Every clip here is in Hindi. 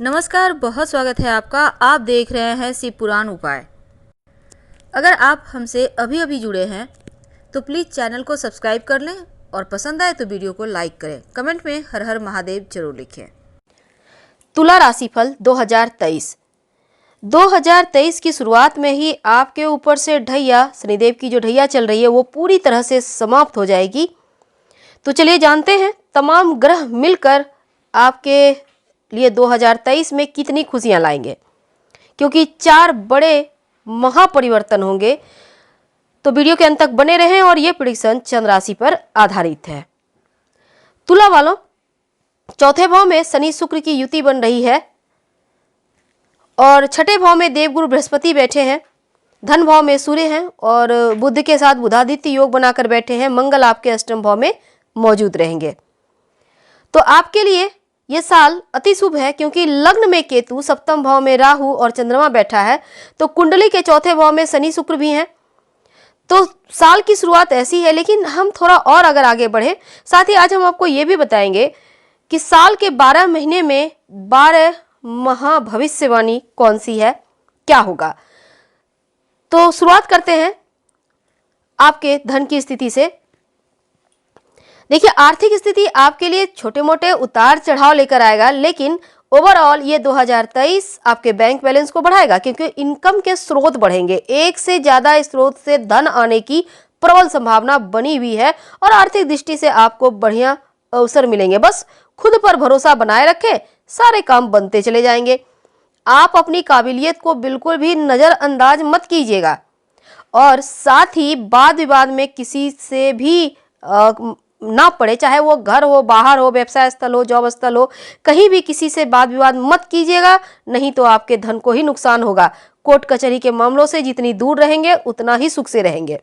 नमस्कार, बहुत स्वागत है आपका। आप देख रहे हैं शिव पुराण उपाय। अगर आप हमसे अभी अभी जुड़े हैं तो प्लीज़ चैनल को सब्सक्राइब कर लें और पसंद आए तो वीडियो को लाइक करें। कमेंट में हर हर महादेव जरूर लिखें। तुला राशिफल 2023 की शुरुआत में ही आपके ऊपर से ढैया, शनिदेव की जो ढैया चल रही है वो पूरी तरह से समाप्त हो जाएगी। तो चलिए जानते हैं तमाम ग्रह मिलकर आपके लिए 2023 में कितनी खुशियां लाएंगे, क्योंकि 4 बड़े महापरिवर्तन होंगे। तो वीडियो के अंत तक बने रहें और ये प्रेडिक्शन चंद्र राशि पर आधारित है। तुला वालों, चौथे भाव में शनि शुक्र की युति बन रही है और छठे भाव में देवगुरु बृहस्पति बैठे हैं। धन भाव में सूर्य हैं और बुध के साथ बुधादित्य योग बनाकर बैठे हैं। मंगल आपके अष्टम भाव में मौजूद रहेंगे। तो आपके लिए ये साल अति शुभ है, क्योंकि लग्न में केतु, सप्तम भाव में राहु और चंद्रमा बैठा है। तो कुंडली के चौथे भाव में शनि शुक्र भी हैं। तो साल की शुरुआत ऐसी है, लेकिन हम थोड़ा और अगर आगे बढ़े, साथ ही आज हम आपको ये भी बताएंगे कि साल के 12 महीने में 12 महाभविष्यवाणी कौन सी है, क्या होगा। तो शुरुआत करते हैं आपके धन की स्थिति से। देखिए, आर्थिक स्थिति आपके लिए छोटे मोटे उतार चढ़ाव लेकर आएगा, लेकिन ओवरऑल ये 2023 आपके बैंक बैलेंस को बढ़ाएगा, क्योंकि इनकम के स्रोत बढ़ेंगे। एक से ज्यादा स्रोत से धन आने की प्रबल संभावना बनी हुई है और आर्थिक दृष्टि से आपको बढ़िया अवसर मिलेंगे। बस खुद पर भरोसा बनाए रखें, सारे काम बनते चले जाएंगे। आप अपनी काबिलियत को बिल्कुल भी नजरअंदाज मत कीजिएगा और साथ ही वाद विवाद में किसी से भी ना पड़े, चाहे वो घर हो, बाहर हो, व्यवसाय स्थल हो, जॉब स्थल हो, कहीं भी किसी से वाद विवाद मत कीजिएगा, नहीं तो आपके धन को ही नुकसान होगा। कोर्ट कचहरी के मामलों से जितनी दूर रहेंगे उतना ही सुख से रहेंगे।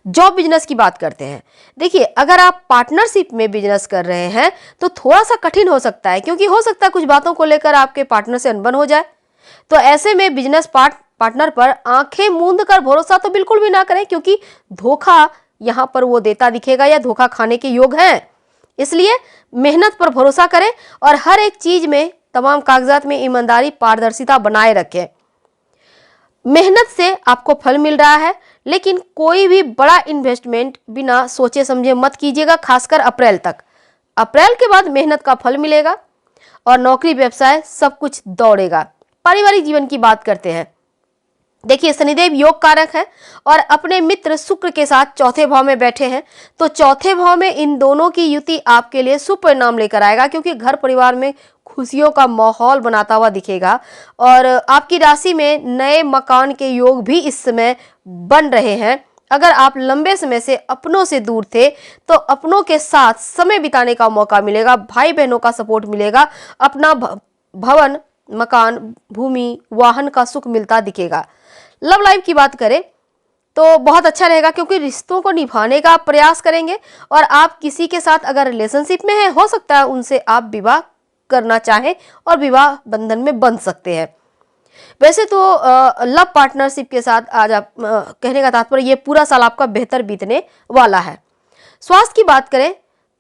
जॉब बिजनेस की बात करते हैं। देखिए, अगर आप पार्टनरशिप में बिजनेस कर रहे हैं तो थोड़ा सा कठिन हो सकता है, क्योंकि हो सकता है कुछ बातों को लेकर आपके पार्टनर से अनबन हो जाए। तो ऐसे में बिजनेस पार्टनर पर आंखें मूंद कर भरोसा तो बिल्कुल भी ना करें, क्योंकि धोखा यहां पर वो देता दिखेगा या धोखा खाने के योग हैं। इसलिए मेहनत पर भरोसा करें और हर एक चीज में, तमाम कागजात में ईमानदारी, पारदर्शिता बनाए रखें। मेहनत से आपको फल मिल रहा है, लेकिन कोई भी बड़ा इन्वेस्टमेंट बिना सोचे समझे मत कीजिएगा, खासकर अप्रैल तक। अप्रैल के बाद मेहनत का फल मिलेगा और नौकरी, व्यवसाय सब कुछ दौड़ेगा। पारिवारिक जीवन की बात करते हैं। देखिए, शनिदेव योग कारक है और अपने मित्र शुक्र के साथ चौथे भाव में बैठे हैं। तो चौथे भाव में इन दोनों की युति आपके लिए शुभ परिणाम लेकर आएगा, क्योंकि घर परिवार में खुशियों का माहौल बनाता हुआ दिखेगा और आपकी राशि में नए मकान के योग भी इस समय बन रहे हैं। अगर आप लंबे समय से अपनों से दूर थे तो अपनों के साथ समय बिताने का मौका मिलेगा, भाई बहनों का सपोर्ट मिलेगा, अपना भवन, मकान, भूमि, वाहन का सुख मिलता दिखेगा। लव लाइफ की बात करें तो बहुत अच्छा रहेगा, क्योंकि रिश्तों को निभाने का आप प्रयास करेंगे और आप किसी के साथ अगर रिलेशनशिप में हैं, हो सकता है उनसे आप विवाह करना चाहें और विवाह बंधन में बंध सकते हैं। वैसे तो लव पार्टनरशिप के साथ आज आप कहने का तात्पर्य ये पूरा साल आपका बेहतर बीतने वाला है। स्वास्थ्य की बात करें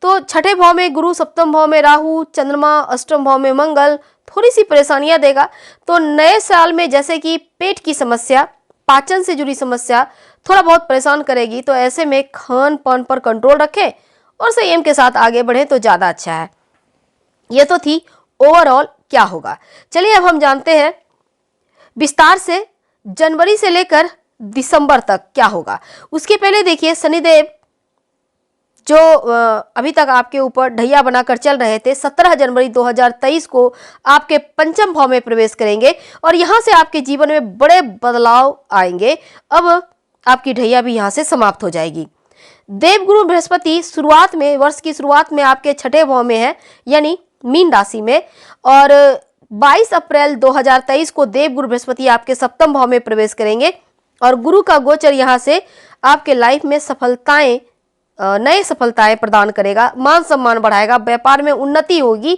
तो छठे भाव में गुरु, सप्तम भाव में राहु, चंद्रमा, अष्टम भाव में मंगल थोड़ी सी परेशानियां देगा। तो नए साल में जैसे कि पेट की समस्या, पाचन से जुड़ी समस्या थोड़ा बहुत परेशान करेगी। तो ऐसे में खान पान पर कंट्रोल रखें और संयम के साथ आगे बढ़ें तो ज्यादा अच्छा है। यह तो थी ओवरऑल क्या होगा। चलिए अब हम जानते हैं विस्तार से जनवरी से लेकर दिसंबर तक क्या होगा। उसके पहले देखिए, शनिदेव जो अभी तक आपके ऊपर ढैया बनाकर चल रहे थे, 17 जनवरी 2023 को आपके पंचम भाव में प्रवेश करेंगे और यहां से आपके जीवन में बड़े बदलाव आएंगे। अब आपकी ढैया भी यहां से समाप्त हो जाएगी। देवगुरु बृहस्पति शुरुआत में, वर्ष की शुरुआत में आपके छठे भाव में है, यानी मीन राशि में, और 22 अप्रैल 2023 को देवगुरु बृहस्पति आपके सप्तम भाव में प्रवेश करेंगे और गुरु का गोचर यहां से आपके लाइफ में सफलताएं, नए सफलताएं प्रदान करेगा, मान सम्मान बढ़ाएगा, व्यापार में उन्नति होगी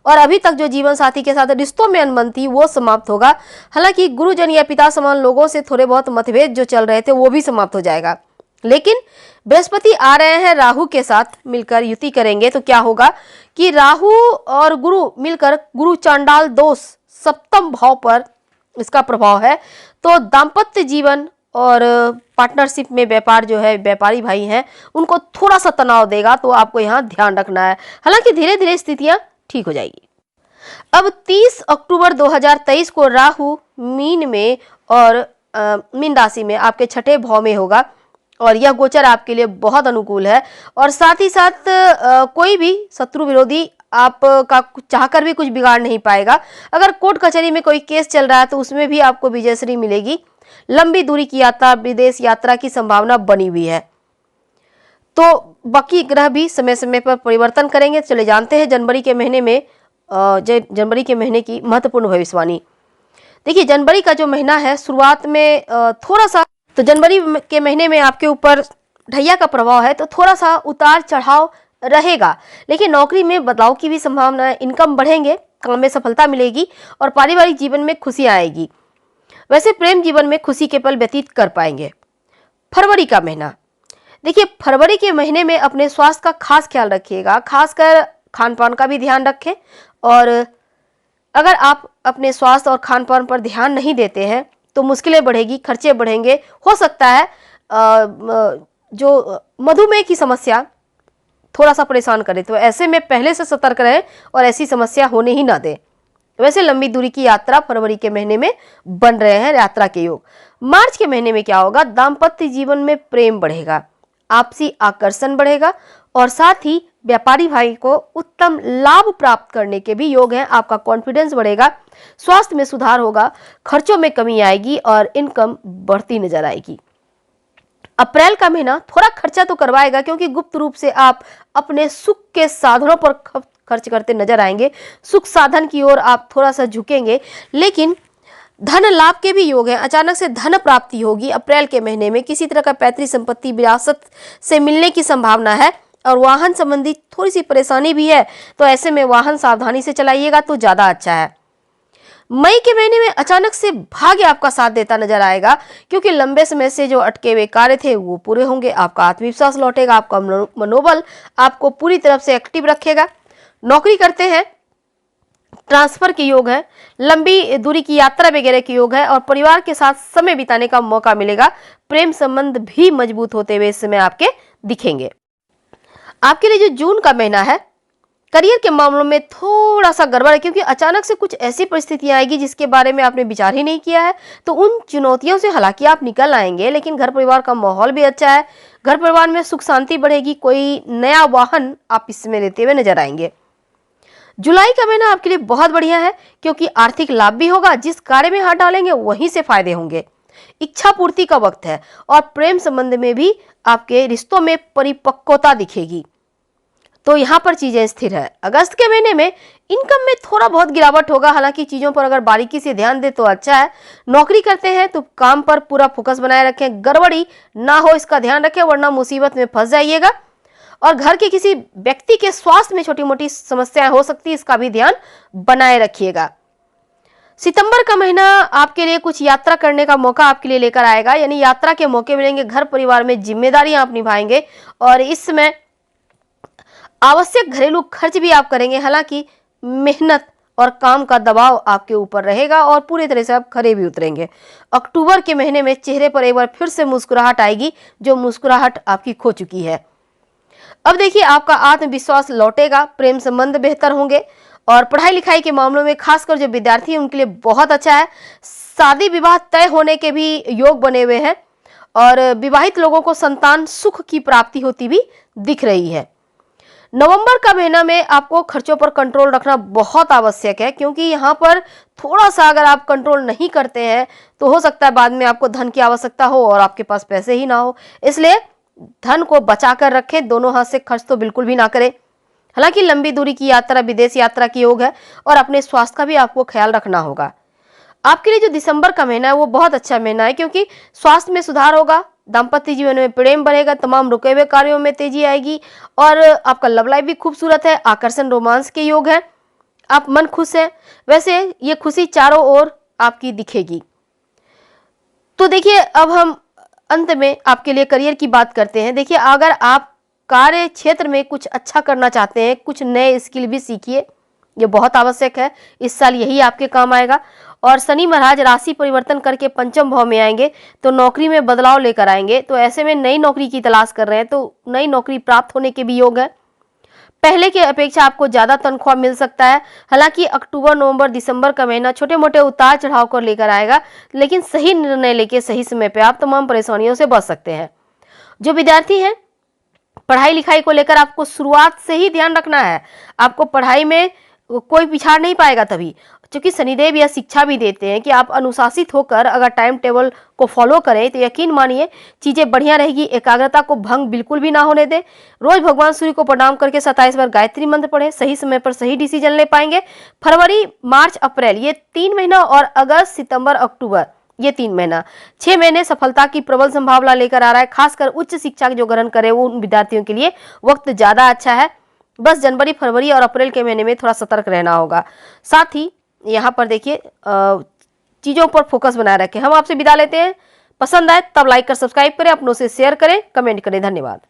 और अभी तक जो जीवन साथी के साथ रिश्तों में अनबन थी वो समाप्त होगा। हालांकि गुरुजन या पिता समान लोगों से थोड़े बहुत मतभेद जो चल रहे थे वो भी समाप्त हो जाएगा। लेकिन बृहस्पति आ रहे हैं राहु के साथ मिलकर युति करेंगे, तो क्या होगा कि राहु और गुरु मिलकर गुरु चांडाल दोष सप्तम भाव पर इसका प्रभाव है। तो दाम्पत्य जीवन और पार्टनरशिप में व्यापार जो है, व्यापारी भाई हैं उनको थोड़ा सा तनाव देगा, तो आपको यहाँ ध्यान रखना है। हालांकि धीरे धीरे स्थितियां ठीक हो जाएगी। अब 30 अक्टूबर 2023 को राहु मीन में और मीन राशि में आपके छठे भाव में होगा और यह गोचर आपके लिए बहुत अनुकूल है। और साथ ही साथ कोई भी शत्रु विरोधी आपका चाहकर भी कुछ बिगाड़ नहीं पाएगा। अगर कोर्ट कचहरी में कोई केस चल रहा है तो उसमें भी आपको विजयश्री मिलेगी। लंबी दूरी की यात्रा, विदेश यात्रा की संभावना बनी हुई है। तो बाकी ग्रह भी समय समय पर परिवर्तन करेंगे। चले जानते हैं जनवरी के महीने में जनवरी के महीने की महत्वपूर्ण भविष्यवाणी। देखिए, जनवरी का जो महीना है शुरुआत में थोड़ा सा, तो जनवरी के महीने में आपके ऊपर ढैया का प्रभाव है, तो थोड़ा सा उतार चढ़ाव रहेगा। लेकिन नौकरी में बदलाव की भी संभावना है, इनकम बढ़ेंगे, काम में सफलता मिलेगी और पारिवारिक जीवन में खुशी आएगी। वैसे प्रेम जीवन में खुशी के पल व्यतीत कर पाएंगे। फरवरी का महीना, देखिए फरवरी के महीने में अपने स्वास्थ्य का खास ख्याल रखिएगा, खासकर खान पान का भी ध्यान रखें। और अगर आप अपने स्वास्थ्य और खान पान पर ध्यान नहीं देते हैं तो मुश्किलें बढ़ेगी, खर्चे बढ़ेंगे। हो सकता है जो मधुमेह की समस्या थोड़ा सा परेशान करे, तो ऐसे में पहले से सतर्क रहें और ऐसी समस्या होने ही ना दें। वैसे लंबी दूरी की यात्रा फरवरी के महीने में बन रहे हैं यात्रा के योग। मार्च के महीने में क्या होगा, दाम्पत्य जीवन में प्रेम बढ़ेगा, आपसी आकर्षण बढ़ेगा और साथ ही व्यापारी भाई को उत्तम लाभ प्राप्त करने के भी योग हैं। आपका कॉन्फिडेंस बढ़ेगा, स्वास्थ्य में सुधार होगा, खर्चों में कमी आएगी और इनकम बढ़ती नजर आएगी। अप्रैल का महीना थोड़ा खर्चा तो करवाएगा, क्योंकि गुप्त रूप से आप अपने सुख के साधनों पर खर्च करते नजर आएंगे। सुख साधन की ओर आप थोड़ा सा झुकेंगे, लेकिन धन लाभ के भी योग हैं। अचानक से धन प्राप्ति होगी अप्रैल के महीने में। किसी तरह का पैतृक संपत्ति विरासत से मिलने की संभावना है और वाहन संबंधी थोड़ी सी परेशानी भी है, तो ऐसे में वाहन सावधानी से चलाइएगा तो ज्यादा अच्छा है। मई के महीने में अचानक से भाग्य आपका साथ देता नजर आएगा, क्योंकि लंबे समय से जो अटके हुए कार्य थे वो पूरे होंगे। आपका आत्मविश्वास लौटेगा, आपका मनोबल आपको पूरी तरफ से एक्टिव रखेगा। नौकरी करते हैं, ट्रांसफर के योग है, लंबी दूरी की यात्रा वगैरह के योग है और परिवार के साथ समय बिताने का मौका मिलेगा। प्रेम संबंध भी मजबूत होते हुए इस समय आपके दिखेंगे। आपके लिए जो जून का महीना है, करियर के मामलों में थोड़ा सा गड़बड़ है, क्योंकि अचानक से कुछ ऐसी परिस्थितियां आएगी जिसके बारे में आपने विचार ही नहीं किया है। तो उन चुनौतियों से हालांकि आप निकल आएंगे, लेकिन घर परिवार का माहौल भी अच्छा है, घर परिवार में सुख शांति बढ़ेगी। कोई नया वाहन आप इसमें लेते हुए नजर आएंगे। जुलाई का महीना आपके लिए बहुत बढ़िया है, क्योंकि आर्थिक लाभ भी होगा, जिस कार्य में हाथ डालेंगे वहीं से फायदे होंगे। इच्छा पूर्ति का वक्त है और प्रेम संबंध में भी आपके रिश्तों में परिपक्वता दिखेगी, तो यहाँ पर चीजें स्थिर है। अगस्त के महीने में इनकम में थोड़ा बहुत गिरावट होगा, हालांकि चीजों पर अगर बारीकी से ध्यान दे तो अच्छा है। नौकरी करते हैं तो काम पर पूरा फोकस बनाए रखें, गड़बड़ी ना हो इसका ध्यान रखें, वरना मुसीबत में फंस जाइएगा। और घर के किसी व्यक्ति के स्वास्थ्य में छोटी मोटी समस्याएं हो सकती है, इसका भी ध्यान बनाए रखिएगा। सितंबर का महीना आपके लिए कुछ यात्रा करने का मौका आपके लिए लेकर आएगा, यानी यात्रा के मौके मिलेंगे। घर परिवार में जिम्मेदारियां आप निभाएंगे और इस समय आवश्यक घरेलू खर्च भी आप करेंगे। हालांकि मेहनत और काम का दबाव आपके ऊपर रहेगा और पूरी तरह से आप खरे भी उतरेंगे। अक्टूबर के महीने में चेहरे पर एक बार फिर से मुस्कुराहट आएगी, जो मुस्कुराहट आपकी खो चुकी है। अब देखिए, आपका आत्मविश्वास लौटेगा, प्रेम संबंध बेहतर होंगे और पढ़ाई लिखाई के मामलों में खासकर जो विद्यार्थी हैं उनके लिए बहुत अच्छा है। शादी विवाह तय होने के भी योग बने हुए हैं और विवाहित लोगों को संतान सुख की प्राप्ति होती भी दिख रही है। नवंबर का महीना में आपको खर्चों पर कंट्रोल रखना बहुत आवश्यक है, क्योंकि यहाँ पर थोड़ा सा अगर आप कंट्रोल नहीं करते हैं तो हो सकता है बाद में आपको धन की आवश्यकता हो और आपके पास पैसे ही ना हो। इसलिए धन को बचा कर रखें, दोनों हाथ से खर्च तो बिल्कुल भी ना करें। हालांकि लंबी दूरी की यात्रा, विदेश यात्रा की योग है और अपने स्वास्थ्य का भी आपको ख्याल रखना होगा। आपके लिए जो दिसंबर का महीना है वो बहुत अच्छा महीना है, क्योंकि स्वास्थ्य में सुधार होगा, दाम्पत्य जीवन में प्रेम बढ़ेगा, तमाम रुके हुए कार्यों में तेजी आएगी और आपका लव लाइफ भी खूबसूरत है। आकर्षण, रोमांस के योग है, आप मन खुश है। वैसे ये खुशी चारों ओर आपकी दिखेगी। तो देखिए, अब हम अंत में आपके लिए करियर की बात करते हैं। देखिए, अगर आप कार्य क्षेत्र में कुछ अच्छा करना चाहते हैं, कुछ नए स्किल भी सीखिए, ये बहुत आवश्यक है। इस साल यही आपके काम आएगा। और शनि महाराज राशि परिवर्तन करके पंचम भाव में आएंगे तो नौकरी में बदलाव लेकर आएंगे। तो ऐसे में नई नौकरी की तलाश कर रहे हैं तो नई नौकरी प्राप्त होने के भी योग है। पहले की अपेक्षा आपको ज्यादा तनख्वाह मिल सकता है। हालांकि अक्टूबर, नवंबर, दिसंबर का महीना छोटे मोटे उतार चढ़ाव कर लेकर आएगा, लेकिन सही निर्णय लेके सही समय पे आप तमाम परेशानियों से बच सकते हैं। जो विद्यार्थी हैं, पढ़ाई लिखाई को लेकर आपको शुरुआत से ही ध्यान रखना है। आपको पढ़ाई में कोई पिछाड़ नहीं पाएगा तभी, क्योंकि शनिदेव यह शिक्षा भी देते हैं कि आप अनुशासित होकर अगर टाइम टेबल को फॉलो करें तो यकीन मानिए चीजें बढ़िया रहेगी। एकाग्रता को भंग बिल्कुल भी ना होने दें। रोज भगवान सूर्य को प्रणाम करके 27 बार गायत्री मंत्र पढ़ें। सही समय पर सही डिसीजन ले पाएंगे। फरवरी, मार्च, अप्रैल ये 3 महीना और अगस्त, सितंबर, अक्टूबर ये 3 महीना, 6 महीने सफलता की प्रबल संभावना लेकर आ रहा है। खासकर उच्च शिक्षा जो ग्रहण करे वो उन विद्यार्थियों के लिए वक्त ज्यादा अच्छा है। बस जनवरी, फरवरी और अप्रैल के महीने में थोड़ा सतर्क रहना होगा। साथ ही यहाँ पर देखिए चीजों पर फोकस बनाए रखें। हम आपसे विदा लेते हैं। पसंद आए तब लाइक कर सब्सक्राइब करें, अपनों से शेयर करें, कमेंट करें। धन्यवाद।